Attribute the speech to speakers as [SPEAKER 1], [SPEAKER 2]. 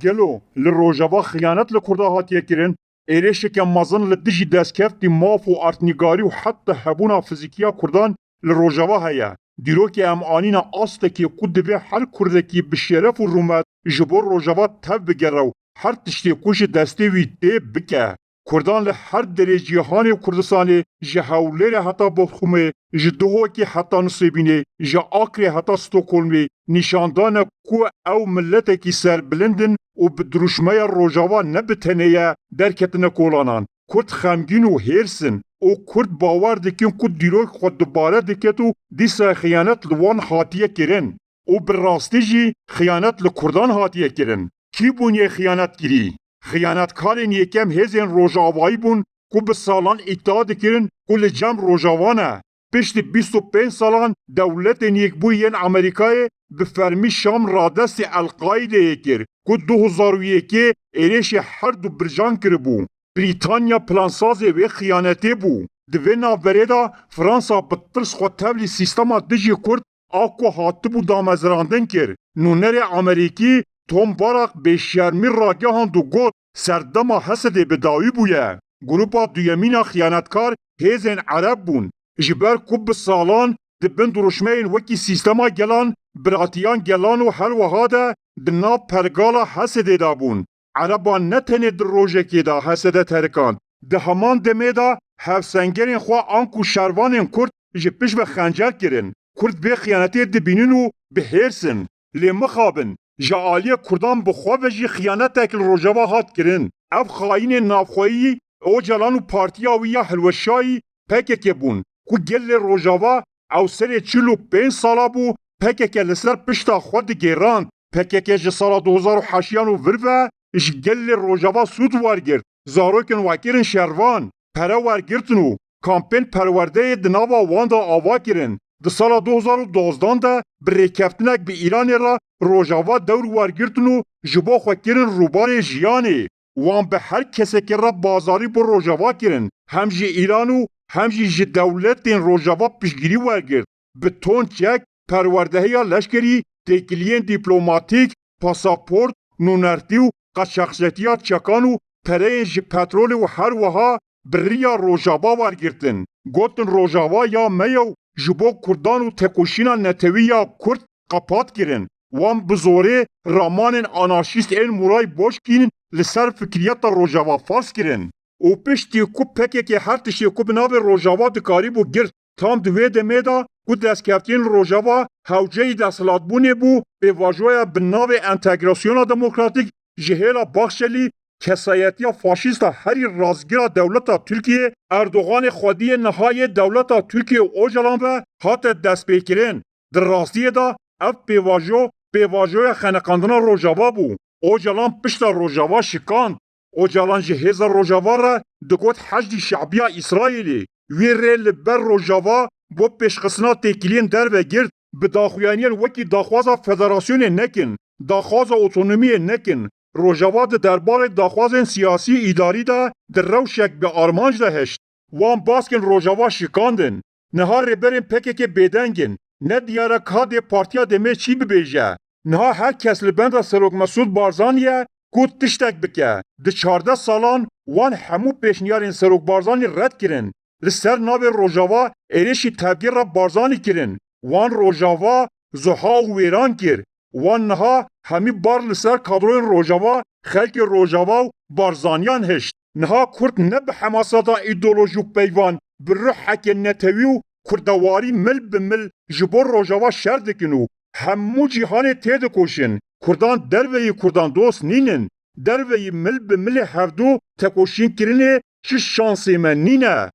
[SPEAKER 1] Gelo li Rojava xıyanet li Kurda hatiye kirin, êrişeke mezin li dijî destkeftî maf û artnîgarî û heta hebûna fizîkiya Kurdan li Rojava heye. Dîrokê em anîna astekê ku divê her Kurdekî bi şeref û rûmet ji bo Rojava tev bigere û her tiştê ku ji destê wî tê bike. Kurdan li her derê cîhanê Kurdistanê ji Hewlêrê heta Boxumê, ji Duhokê heta Nusêbînê, ji Akrê heta Stokholmê nîşandane ku ew milletekî serbilind in û bi dirûjmeya Rojava ne bi tenê ye derketine kolanan. Kurd xemgîn û hêrsin û Kurd bawer dikin ku dîrok xwe dubare diket û dîsa xıyanet li wan hatiye kirin. û bi rastî jî xıyanet li Kurdan hatiye kirin. Kî bûniye xıyanetkirî? Xıyanetkarên yekem hêzên Rojavayî bûn ku bi salan îddia dikirin ku li cem Rojavan e. Piştî 25 salan dewletên Yekbûyî yên Amerîkayê bi fermî Şam radestê El-Qaîdeyê kir ku 2001 êrişê her du bircan kiribû. Brîtanya plansazê vê xıyanetê bû. Di vê navberê de Fransa bi tirs xwe tevlî sîstema dijî Kurd a ku hatibû damezrandin kir. Nûnerê Amerîkî Tom Barak bêşermî ragihand û got serdema Hesedê bi dawî bûye. Grupa duyemîna xıyanetkar hêzên Ereb bûn. Ji ber ku bi salan di bin duruşmeyên wekî sîstema gelan, biratiyan gelan û her wiha de di nav pergala Hesedê de bûn. Ereban ne tenê di rojekê de Hesedê terikand. Di heman demê de hevsengerên xwe ank û şervanên Kurd ji pişt ve xencer kirin. Kurd vê xıyanetê dibînin û bihêrsin. Lê mixabin, ji aliyê Kurdan bi xwe ve jî xıyanetek li Rojava hat kirin. Ev xayînên navxweyî Ocalan û partiya wî ya Hilweşayî PKK bûn ku gelê Rojava ew serê 45 sala bû PKK li ser pişta xwe digêrand. PKK ji sala 2008 û vir ve ji gelê Rojava sûd wergirt. Zarokên wekirin şervan, pere wergirtin û kampên perwerdeyê di nava wan de ava kirin. Di sala 2012 de bi rêkeftinek bi Îranê re Rojava dewr wergirtin û ji bo xwe kirin rûbarê jiyanê. Wan bi her kesekê re bazarî bo Rojava kirin. Hem ji Îran û hem jî ji dewletên Rojava piştgirî wergirt. Bi ton çek, perwerdehiya leşkerî, têkiliyên dîplomatîk, pasaport, nûnertî û qaçaxçetiya çekan û pereyên ji petrolê û her wiha bi rêya Rojava wergirtin. Gotin Rojava ya me yew ji bo Kurdan û tekoşîna netewî ya Kurd qepat kirin. Wan bi zorê ramanên anarşîst ên Muray Boşkîn li ser fikriyeta Rojava fas kirin. û piştî ku PKK her tiştê ku bi navê Rojava dikarîbû girt, tam di vê demê de ku destkeftiyên Rojava hewceyî desthilatbûnê bû, pêvajoya bi navê Entegrasyona Demokratîk ji hêla Baxşelî kesayetiya faşîsta herî razgira dewleta Tirkiye, Erdoganê xwediyê nihayê dewleta Tirkiye Ocalan ve hate destpêkirin. Di rastiyê de ev pêvajoya xeneqandina Rojava bû. Ocalan pişta Rojava şikand. Ocalan ji hêza Rojava re digot Heşdî Şebiya İsraîlê. Wê rê li ber Rojava bo pêşxistina têkiliyên derve girt, bi daxuyaniyên wekî daxwaza federasyonê nekin, daxwaza otonomiyê nekin. Rojava di derbarê daxwazên siyasî îdarî de di rewşek bi armanc de heşt. Wan baskên Rojava şikandin. Niha rêberên PKK bêdengin. Ne diyare kadê partiya demê çî bibêje. Niha her kes li benda Serok Mesûd Barzanî ku tiştek bike. Di 14 salan wan hemû pêşniyarên Serok Barzanî red kirin. Li ser navê Rojava êrişî tevgera Barzanî kirin. Wan Rojava ziha û wêran kir. Wan niha hemî bar li ser kadroyên Rojava, xelkê Rojava û Barzaniyan hişt. Niha Kurd ne bi hemasata îdeolojî û peyvan, bi rihekê netewî û Kurdewarî mil bi mil ji bo Rojava şer dikin û hemû cîhanê tê dikoşin. Kurdan derveyî Kurdan dost nînin. Derveyî mil bi milê hevdû tekoşînkirinê çi şansê me nîne.